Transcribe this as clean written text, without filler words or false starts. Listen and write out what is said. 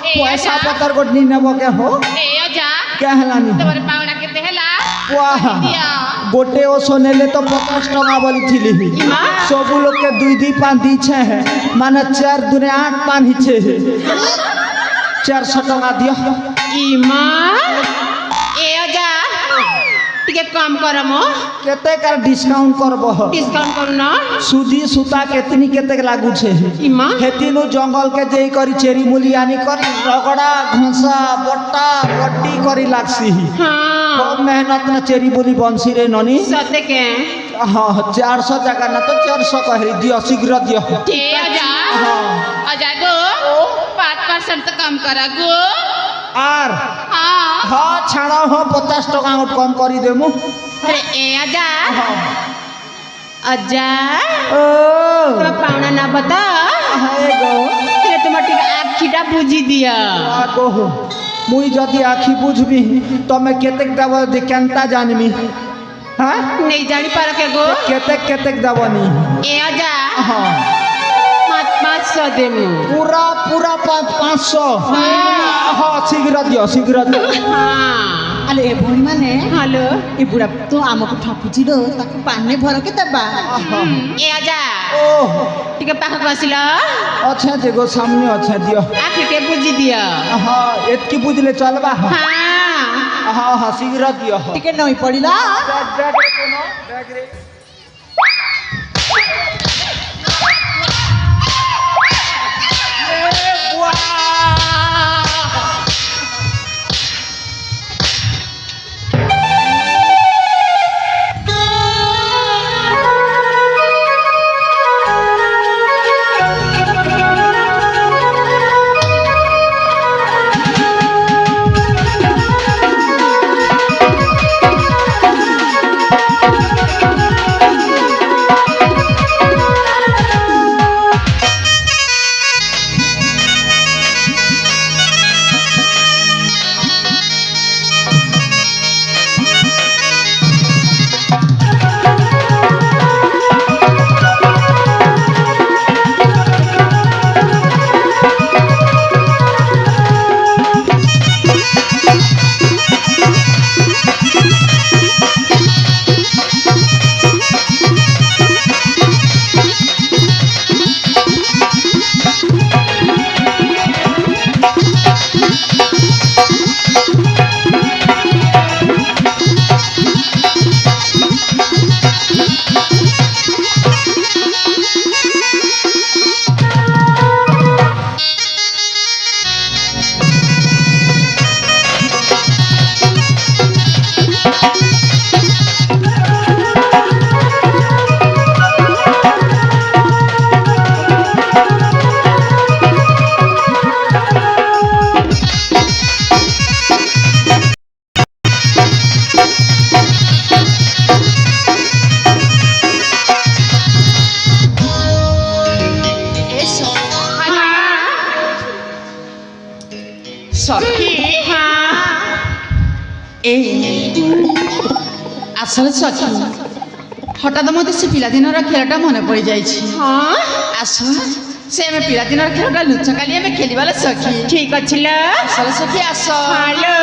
पैसा पतर गोटनी नेबो के हो ए जा क्या हलानी तोरे पावड़ा केते हला वाह गोटे ओ सोनेले तो 50 टका बोली थिली सब लोग के 2 5 दी छे है माने 4 दुने 8 पान ही छे 400 टका दियो इमा ए जा टिके कम करमो केते कर डिस्काउंट करबो डिस्काउंट करना सुदी सुता केतनी केते लागू छे इमा हेतिनु जंगल के जेई करी चेरी मुलियानी करी रगड़ा घसा बट्टा बट्टी करी लागसी हां खूब मेहनत न चेरी बोली बंसी रे ननी सते के हां 400 जगह न तो 400 कह दियो शीघ्र दियो ठीक है जा गो 5% तो कम करा गो आर हां छाड़ा हो 50 टका और कम करी देमु अरे ए आजा आजा ओ तो पावना ना बता हाय गो अरे तुम ठीक आखिटा बुझी दिया आगो मुई जदी आखी बुझबी तमे केतेक दब केनता जानमी हां नहीं जानी पार के गो केतेक दबनी ए आजा हां 500 देमु पूरा 500 हां शीघ्र दियो हां अले ए भणी माने हेलो ए बुढ़ा तो आमको ठपुची दो ताको पाने भर के दबा ए आजा ओ ठीक पाख बसिला अच्छा देखो सामने अच्छा दियो आखिटे बुझी दिया हां एतकी बुझले चलबा हां हां हां शीघ्र दियो टिके नई पड़िला बैग रे कोनो बैग रे सखी ए আসলে সখী হঠাৎ মতো সে পিলাদিনর খেলাটা মনে পড়ে যাইছি हाँ আসো সে আমি পিলাদিনর খেলাটা লুচকালি আমি খেলিবালে সখী ठीक अच्छी আসলে সখী আসো हेलो